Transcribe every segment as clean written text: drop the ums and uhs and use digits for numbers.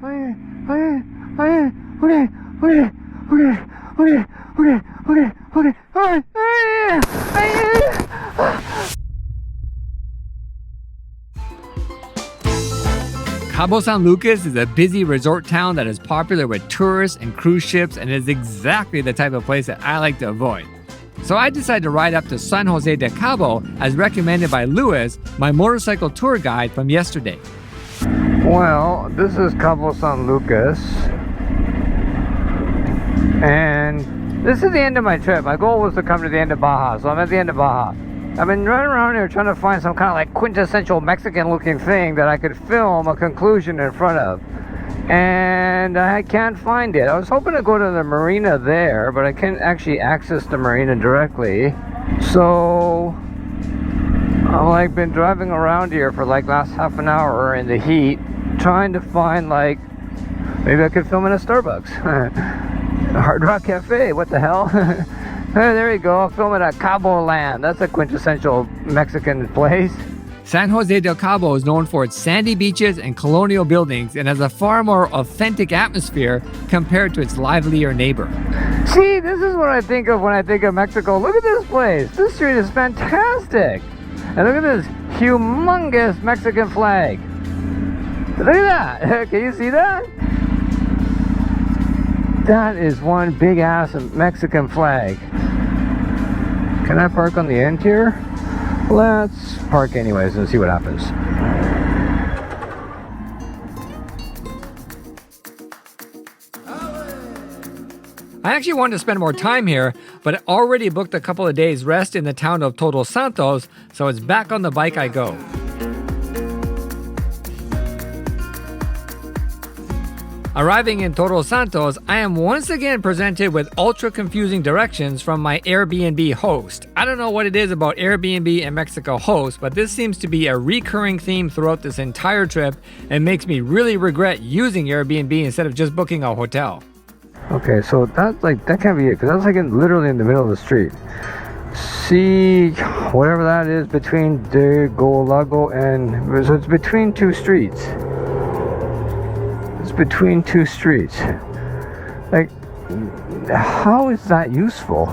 Cabo San Lucas is a busy resort town that is popular with tourists and cruise ships and is exactly the type of place that I like to avoid. So I decided to ride up to San Jose de Cabo as recommended by Louis, my motorcycle tour guide from yesterday. Well, this is Cabo San Lucas, and this is the end of my trip. My goal was to come to the end of Baja, so I'm at the end of Baja. I've been running around here trying to find some kind of like quintessential Mexican looking thing that I could film a conclusion in front of, and I can't find it. I was hoping to go to the marina there, but I can't actually access the marina directly, so I've like been driving around here for like last half an hour in the heat trying to find like maybe I could film in a Starbucks. Hard Rock Cafe, what the hell? Hey, there you go, I'll film it at Cabo Land. That's a quintessential Mexican place. San Jose del Cabo is known for its sandy beaches and colonial buildings and has a far more authentic atmosphere compared to its livelier neighbor. See, this is what I think of when I think of Mexico. Look at this place. This street is fantastic. And look at this humongous Mexican flag. Look at that. Can you see that? That is one big ass Mexican flag. Can I park on the end here? Let's park anyways and see what happens. I actually wanted to spend more time here, but I already booked a couple of days rest in the town of Todos Santos, so it's back on the bike I go. Arriving in Todos Santos, I am once again presented with ultra confusing directions from my Airbnb host. I don't know what it is about Airbnb and Mexico hosts, but this seems to be a recurring theme throughout this entire trip and makes me really regret using Airbnb instead of just booking a hotel. Okay, so that can't be it, because that's like literally in the middle of the street. See, whatever that is between De Golago and, so it's between two streets. Between two streets. Like, how is that useful?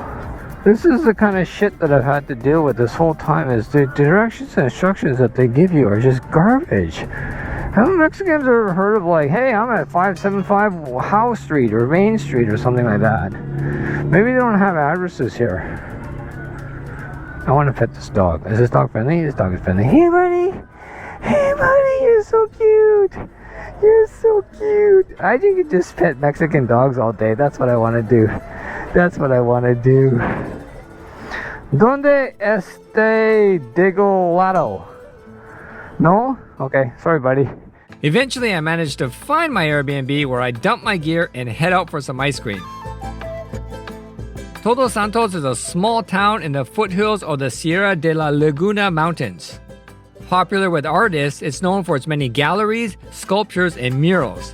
This is the kind of shit that I've had to deal with this whole time, is the directions and instructions that they give you are just garbage. Haven't Mexicans ever heard of like, hey, I'm at 575 Howe Street or Main Street or something like that? Maybe they don't have addresses here. I want to pet this dog. Is this dog friendly? This dog is friendly. Hey buddy! Hey buddy, you're so cute! You're so cute. I think you just pet Mexican dogs all day. That's what I want to do. That's what I want to do. ¿Dónde este Digolado? No? Okay, sorry buddy. Eventually I managed to find my Airbnb where I dump my gear and head out for some ice cream. Todos Santos is a small town in the foothills of the Sierra de la Laguna Mountains. Popular with artists, it's known for its many galleries, sculptures, and murals.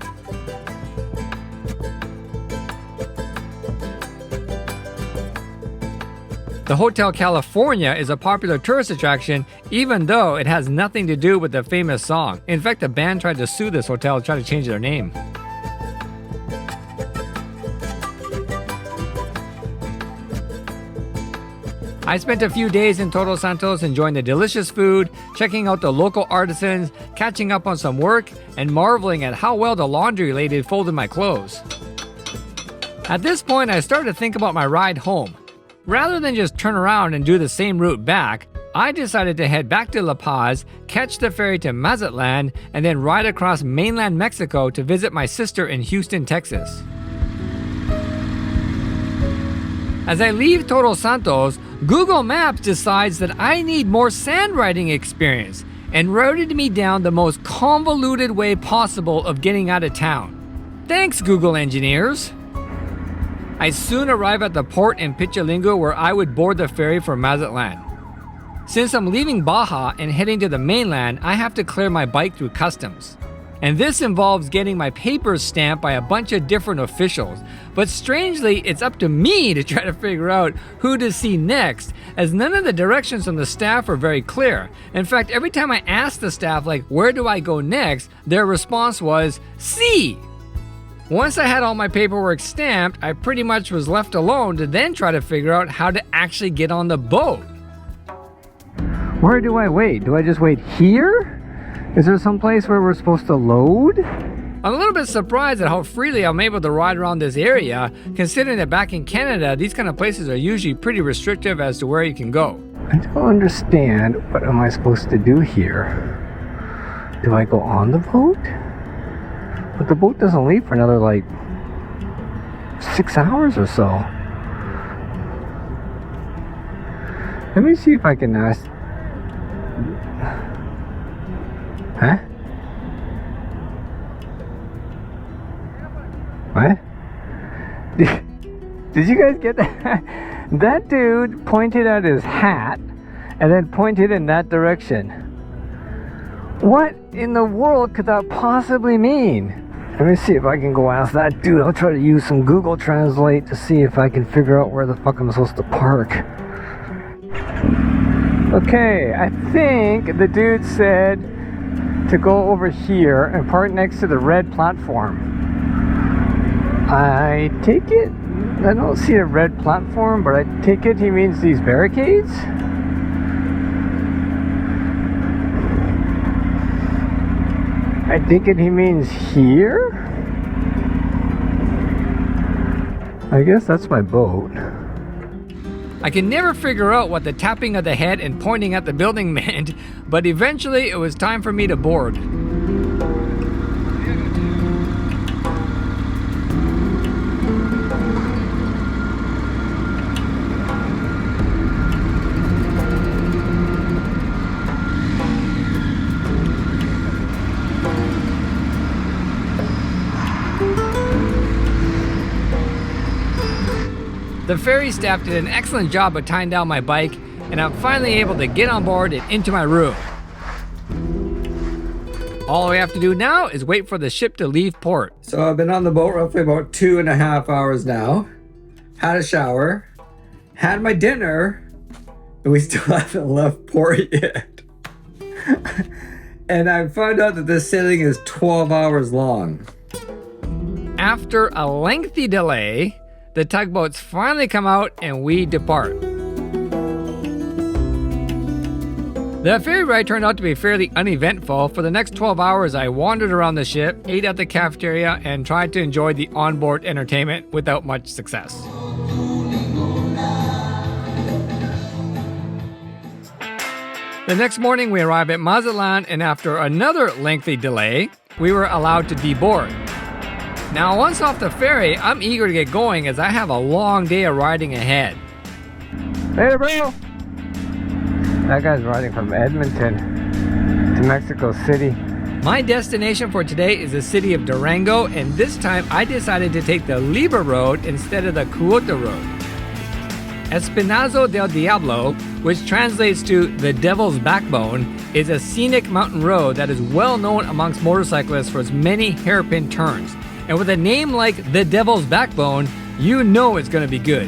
The Hotel California is a popular tourist attraction, even though it has nothing to do with the famous song. In fact, the band tried to sue this hotel to try to change their name. I spent a few days in Todos Santos enjoying the delicious food, checking out the local artisans, catching up on some work, and marveling at how well the laundry lady folded my clothes. At this point, I started to think about my ride home. Rather than just turn around and do the same route back, I decided to head back to La Paz, catch the ferry to Mazatlan, and then ride across mainland Mexico to visit my sister in Houston, Texas. As I leave Todos Santos, Google Maps decides that I need more sand riding experience and routed me down the most convoluted way possible of getting out of town. Thanks, Google engineers! I soon arrive at the port in Pichalingo where I would board the ferry for Mazatlan. Since I'm leaving Baja and heading to the mainland, I have to clear my bike through customs. And this involves getting my papers stamped by a bunch of different officials. But strangely, it's up to me to try to figure out who to see next, as none of the directions from the staff are very clear. In fact, every time I asked the staff, like, where do I go next, their response was, see! Once I had all my paperwork stamped, I pretty much was left alone to then try to figure out how to actually get on the boat. Where do I wait? Do I just wait here? Is there some place where we're supposed to load? I'm a little bit surprised at how freely I'm able to ride around this area, considering that back in Canada, these kind of places are usually pretty restrictive as to where you can go. I don't understand. What am I supposed to do here? Do I go on the boat? But the boat doesn't leave for another like 6 hours or so. Let me see if I can ask. Huh? What? Did you guys get that? That dude pointed at his hat and then pointed in that direction. What in the world could that possibly mean? Let me see if I can go ask that dude. I'll try to use some Google Translate to see if I can figure out where the fuck I'm supposed to park. Okay, I think the dude said to go over here and park next to the red platform. I take it, I don't see a red platform, but I take it he means these barricades? I think he means here? I guess that's my boat. I can never figure out what the tapping of the head and pointing at the building meant, but eventually it was time for me to board. The ferry staff did an excellent job of tying down my bike, and I'm finally able to get on board and into my room. All we have to do now is wait for the ship to leave port. So I've been on the boat roughly about 2.5 hours now. Had a shower, had my dinner, and we still haven't left port yet. And I found out that this sailing is 12 hours long. After a lengthy delay, the tugboats finally come out and we depart. The ferry ride turned out to be fairly uneventful. For the next 12 hours, I wandered around the ship, ate at the cafeteria, and tried to enjoy the onboard entertainment without much success. The next morning, we arrived at Mazatlan, and after another lengthy delay, we were allowed to deboard. Now, once off the ferry, I'm eager to get going as I have a long day of riding ahead. Later, bro! That guy's riding from Edmonton to Mexico City. My destination for today is the city of Durango, and this time I decided to take the Libra Road instead of the Cuota Road. Espinazo del Diablo, which translates to the Devil's Backbone, is a scenic mountain road that is well known amongst motorcyclists for its many hairpin turns. And with a name like the Devil's Backbone, you know it's going to be good.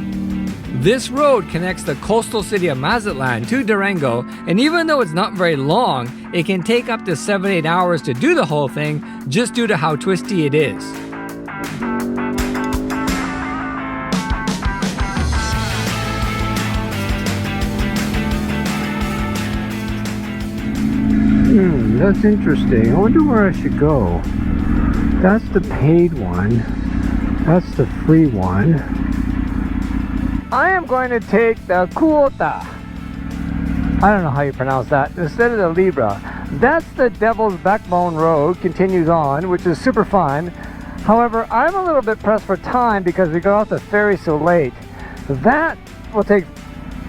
This road connects the coastal city of Mazatlan to Durango, and even though it's not very long, it can take up to 7-8 hours to do the whole thing just due to how twisty it is. That's interesting. I wonder where I should go. That's the paid one. That's the free one. I am going to take the Cuota. I don't know how you pronounce that. Instead of the Libra. That's the Devil's Backbone Road. Continues on, which is super fun. However, I'm a little bit pressed for time because we got off the ferry so late. That will take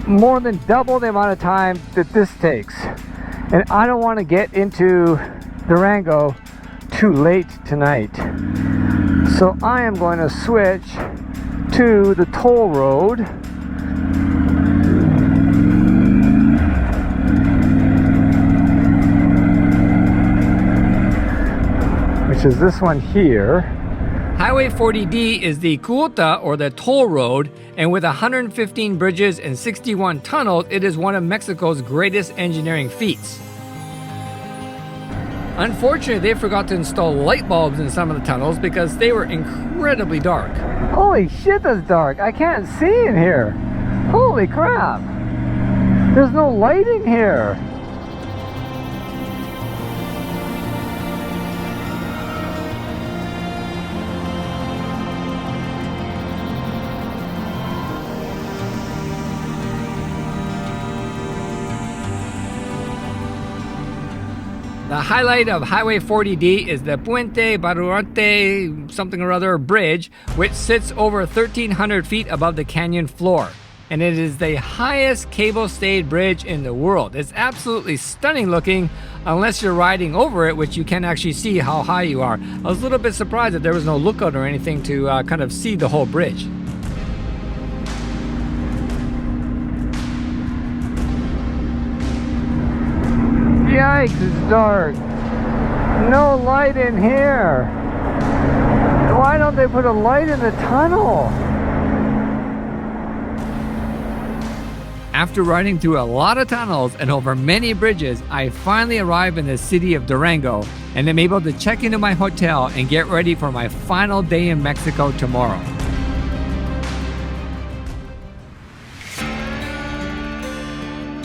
more than double the amount of time that this takes. And I don't want to get into Durango too late tonight. So I am going to switch to the toll road. Which is this one here. Highway 40D is the Cuota, or the toll road, and with 115 bridges and 61 tunnels, it is one of Mexico's greatest engineering feats. Unfortunately, they forgot to install light bulbs in some of the tunnels because they were incredibly dark. Holy shit, that's dark. I can't see in here. Holy crap. There's no light in here. The highlight of Highway 40D is the Puente Barurante something or other bridge, which sits over 1,300 feet above the canyon floor. And it is the highest cable-stayed bridge in the world. It's absolutely stunning looking, unless you're riding over it, which you can actually see how high you are. I was a little bit surprised that there was no lookout or anything to kind of see the whole bridge. Yikes, it's dark. No light in here. Why don't they put a light in the tunnel? After riding through a lot of tunnels and over many bridges, I finally arrived in the city of Durango and am able to check into my hotel and get ready for my final day in Mexico tomorrow.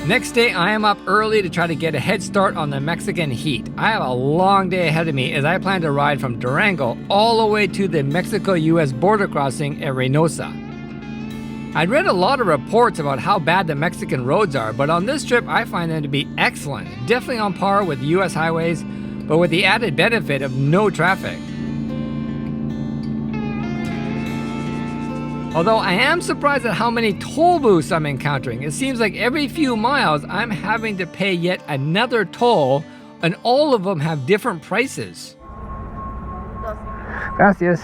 Next day, I am up early to try to get a head start on the Mexican heat. I have a long day ahead of me as I plan to ride from Durango all the way to the Mexico-US border crossing at Reynosa. I'd read a lot of reports about how bad the Mexican roads are, but on this trip I find them to be excellent, definitely on par with US highways, but with the added benefit of no traffic. Although I am surprised at how many toll booths I'm encountering. It seems like every few miles I'm having to pay yet another toll, and all of them have different prices. Gracias.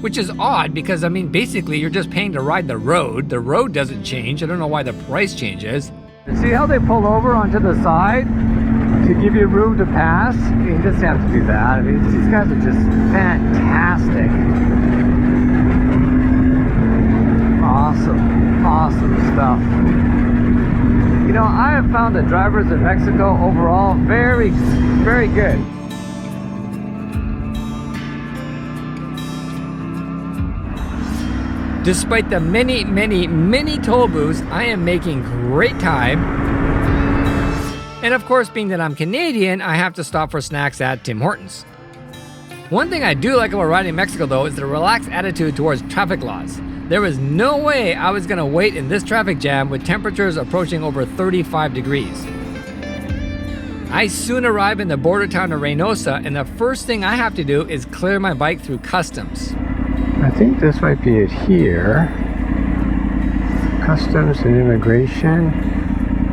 Which is odd because, I mean, basically you're just paying to ride the road. The road doesn't change. I don't know why the price changes. See how they pull over onto the side to give you room to pass? You just have to do that. I mean, these guys are just fantastic. Awesome stuff. You know, I have found the drivers in Mexico overall very good. Despite the many toll booths, I am making great time. And of course, being that I'm Canadian, I have to stop for snacks at Tim Hortons. One thing I do like about riding in Mexico though is the relaxed attitude towards traffic laws. There was no way I was gonna wait in this traffic jam with temperatures approaching over 35 degrees. I soon arrive in the border town of Reynosa, and the first thing I have to do is clear my bike through customs. I think this might be it here. Customs and immigration.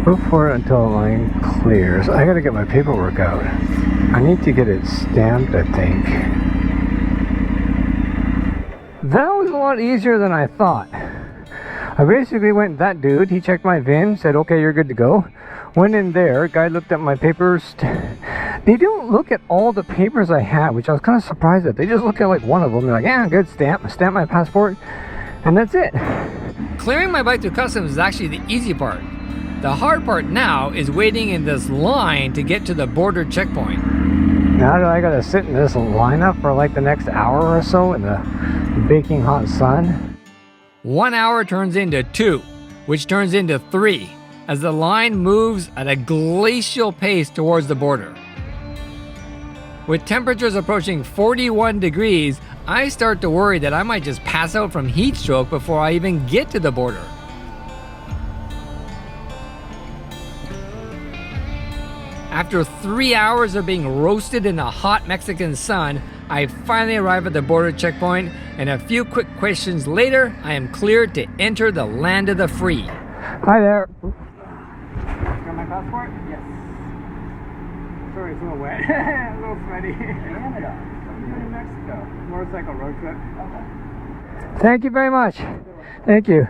Go for it until the line clears. I gotta get my paperwork out. I need to get it stamped, I think. That was a lot easier than I thought. I basically went, that dude, he checked my VIN, said, okay, you're good to go. Went in there, guy looked at my papers. They don't look at all the papers I had, which I was kind of surprised at. They just look at like one of them. They're like, yeah, good, stamp my passport, and that's it. Clearing my bike through customs is actually the easy part. The hard part now is waiting in this line to get to the border checkpoint. Now do I gotta sit in this lineup for like the next hour or so in the baking hot sun? 1 hour turns into 2, which turns into 3, as the line moves at a glacial pace towards the border. With temperatures approaching 41 degrees, I start to worry that I might just pass out from heat stroke before I even get to the border. After 3 hours of being roasted in the hot Mexican sun, I finally arrive at the border checkpoint, and a few quick questions later, I am cleared to enter the land of the free. Hi there. Got my passport? Yes. Sorry, it's a little wet. A little sweaty. Canada. In Mexico. Motorcycle road trip. Okay. Thank you very much. Thank you.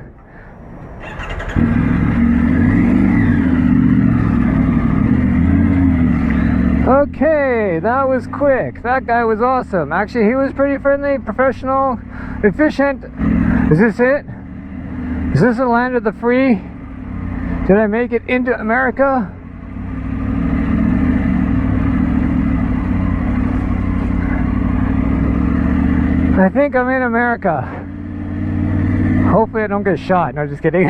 Okay, that was quick. That guy was awesome. Actually, he was pretty friendly, professional, efficient. Is this it? Is this the land of the free? Did I make it into America? I think I'm in America. Hopefully I don't get shot. No, just kidding.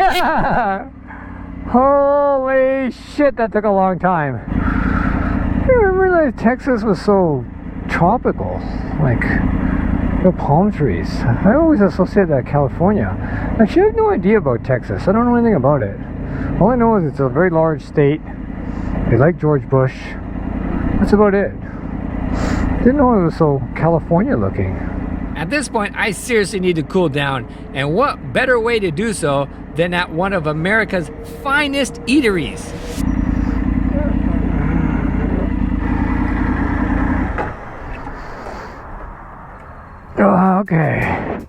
Holy shit, that took a long time. I didn't realize Texas was so tropical. Like, the palm trees. I always associate that with California. Actually, I have no idea about Texas. I don't know anything about it. All I know is it's a very large state. They like George Bush. That's about it. Didn't know it was so California looking. At this point, I seriously need to cool down, and what better way to do so than at one of America's finest eateries? Oh, okay.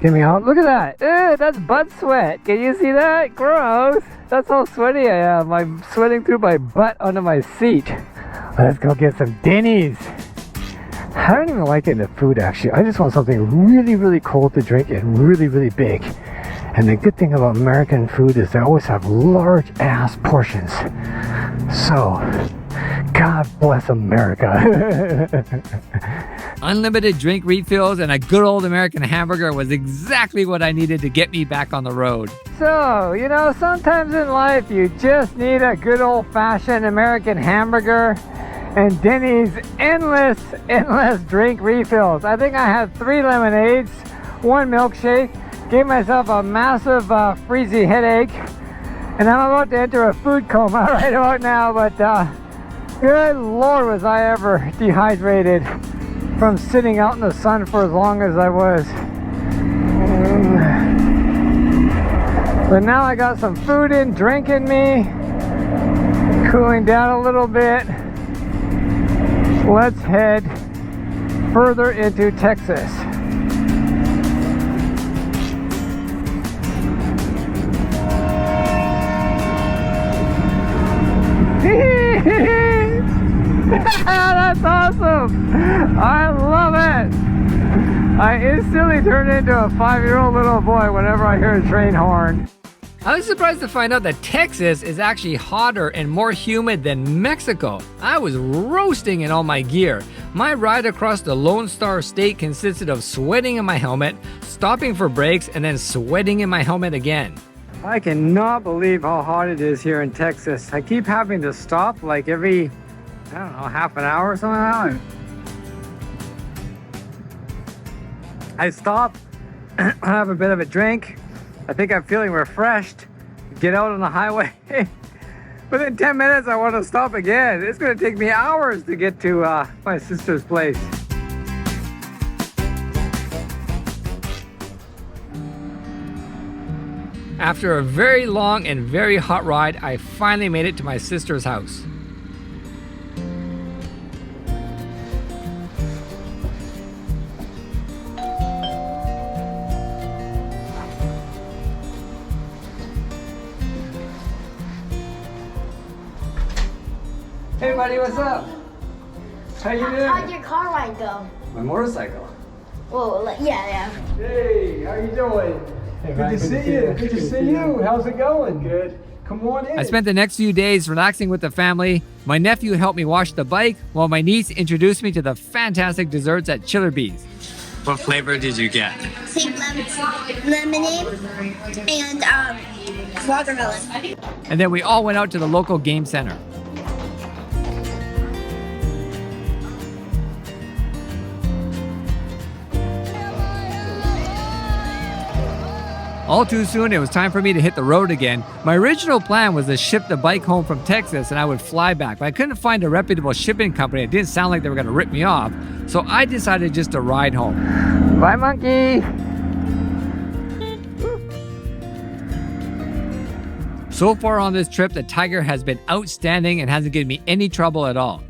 Get me out. Look at that. Ew, that's butt sweat. Can you see that? Gross. That's how sweaty I am. I'm sweating through my butt onto my seat. Let's go get some Denny's. I don't even like it in the food, actually. I just want something really, really cold to drink and really, really big. And the good thing about American food is they always have large ass portions. So, God bless America. Unlimited drink refills and a good old American hamburger was exactly what I needed to get me back on the road. So, you know, sometimes in life you just need a good old-fashioned American hamburger and Denny's endless drink refills. I think I had 3 lemonades, 1 milkshake, gave myself a massive freezy headache, and I'm about to enter a food coma right about now, but good Lord, was I ever dehydrated from sitting out in the sun for as long as I was. But now I got some food and drink in me, cooling down a little bit. Let's head further into Texas. That's awesome! I love it! I instantly turn into a 5-year-old little boy whenever I hear a train horn. I was surprised to find out that Texas is actually hotter and more humid than Mexico. I was roasting in all my gear. My ride across the Lone Star State consisted of sweating in my helmet, stopping for breaks, and then sweating in my helmet again. I cannot believe how hot it is here in Texas. I keep having to stop like every, I don't know, half an hour or something like that. I stop, have a bit of a drink. I think I'm feeling refreshed. Get out on the highway. Within 10 minutes, I want to stop again. It's going to take me hours to get to my sister's place. After a very long and very hot ride, I finally made it to my sister's house. Hey buddy, what's up? How you doing? How'd your car ride go? My motorcycle. Well, yeah. Hey, how you doing? Hey, Good man, to see you. Good to see you. How's it going? Good. Come on in. I spent the next few days relaxing with the family. My nephew helped me wash the bike, while my niece introduced me to the fantastic desserts at Chiller Bees. What flavor did you get? Lemonade and watermelon. And then we all went out to the local game center. All too soon, it was time for me to hit the road again. My original plan was to ship the bike home from Texas and I would fly back, but I couldn't find a reputable shipping company. It didn't sound like they were going to rip me off, so I decided just to ride home. Bye, monkey. So far on this trip, the Tiger has been outstanding and hasn't given me any trouble at all.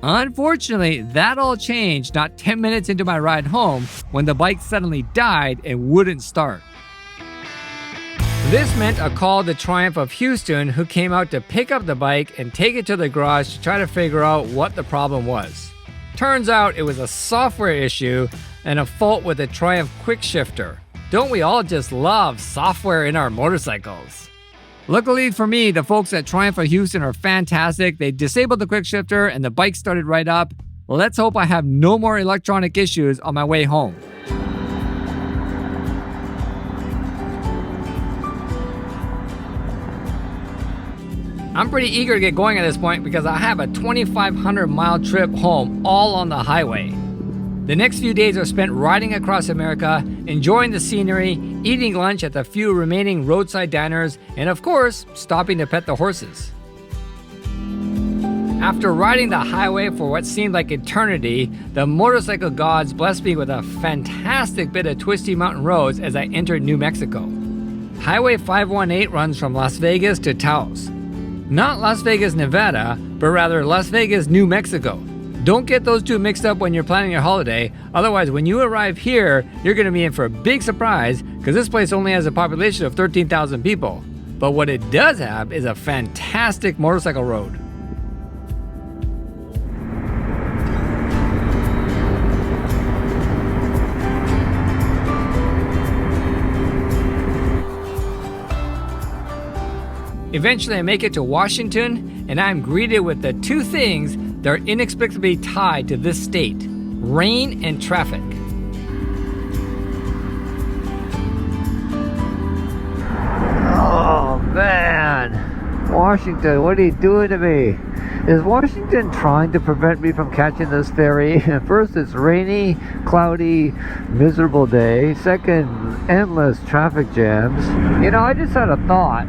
Unfortunately, that all changed not 10 minutes into my ride home when the bike suddenly died and wouldn't start. This meant a call to Triumph of Houston, who came out to pick up the bike and take it to the garage to try to figure out what the problem was. Turns out it was a software issue and a fault with the Triumph quick shifter. Don't we all just love software in our motorcycles? Luckily for me, the folks at Triumph of Houston are fantastic. They disabled the quick shifter and the bike started right up. Let's hope I have no more electronic issues on my way home. I'm pretty eager to get going at this point because I have a 2,500 mile trip home all on the highway. The next few days are spent riding across America, enjoying the scenery, eating lunch at the few remaining roadside diners, and of course, stopping to pet the horses. After riding the highway for what seemed like eternity, the motorcycle gods blessed me with a fantastic bit of twisty mountain roads as I entered New Mexico. Highway 518 runs from Las Vegas to Taos. Not Las Vegas, Nevada, but rather Las Vegas, New Mexico. Don't get those two mixed up when you're planning your holiday, otherwise when you arrive here, you're going to be in for a big surprise because this place only has a population of 13,000 people. But what it does have is a fantastic motorcycle road. Eventually I make it to Washington and I'm greeted with the two things that are inexplicably tied to this state: rain and traffic. Oh man, Washington, what are you doing to me? Is Washington trying to prevent me from catching this ferry? First, it's rainy, cloudy, miserable day. Second, endless traffic jams. You know, I just had a thought.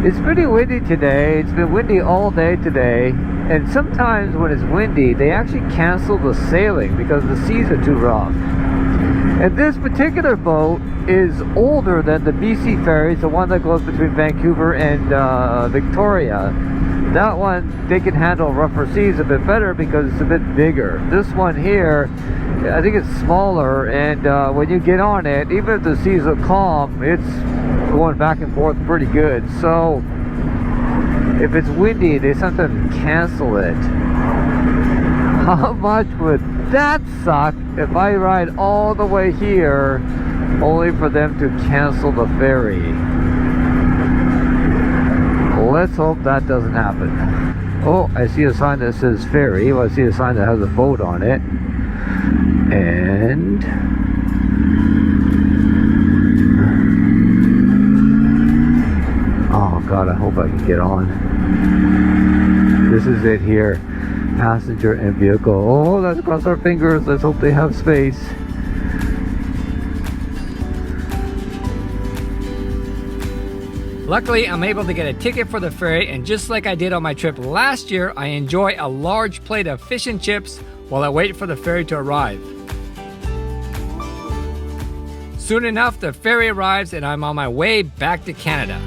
It's pretty windy today. It's been windy all day today. And sometimes when it's windy, they actually cancel the sailing because the seas are too rough. And this particular boat is older than the BC ferries, the one that goes between Vancouver and Victoria. That one, they can handle rougher seas a bit better because it's a bit bigger. This one here, I think it's smaller, and when you get on it, even if the seas are calm, it's going back and forth pretty good. So if it's windy, they sometimes cancel it. How much would that suck if I ride all the way here only for them to cancel the ferry? Let's hope that doesn't happen. Oh, I see a sign that says ferry. Well, I see a sign that has a boat on it. And oh God, I hope I can get on. This is it here. Passenger and vehicle. Oh, let's cross our fingers. Let's hope they have space. Luckily, I'm able to get a ticket for the ferry, and just like I did on my trip last year, I enjoy a large plate of fish and chips while I wait for the ferry to arrive. Soon enough, the ferry arrives and I'm on my way back to Canada.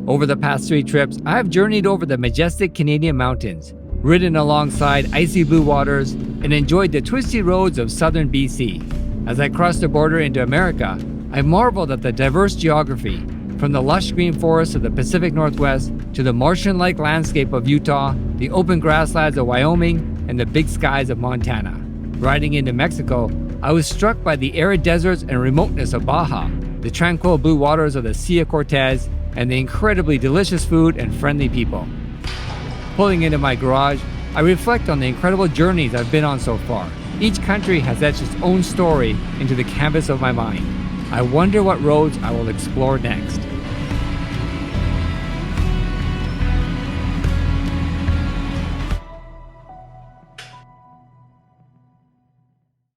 Over the past 3 trips, I have journeyed over the majestic Canadian mountains, ridden alongside icy blue waters, and enjoyed the twisty roads of southern BC. As I crossed the border into America, I marveled at the diverse geography, from the lush green forests of the Pacific Northwest to the Martian-like landscape of Utah, the open grasslands of Wyoming, and the big skies of Montana. Riding into Mexico, I was struck by the arid deserts and remoteness of Baja, the tranquil blue waters of the Sea of Cortez, and the incredibly delicious food and friendly people. Pulling into my garage, I reflect on the incredible journeys I've been on so far. Each country has etched its own story into the canvas of my mind. I wonder what roads I will explore next.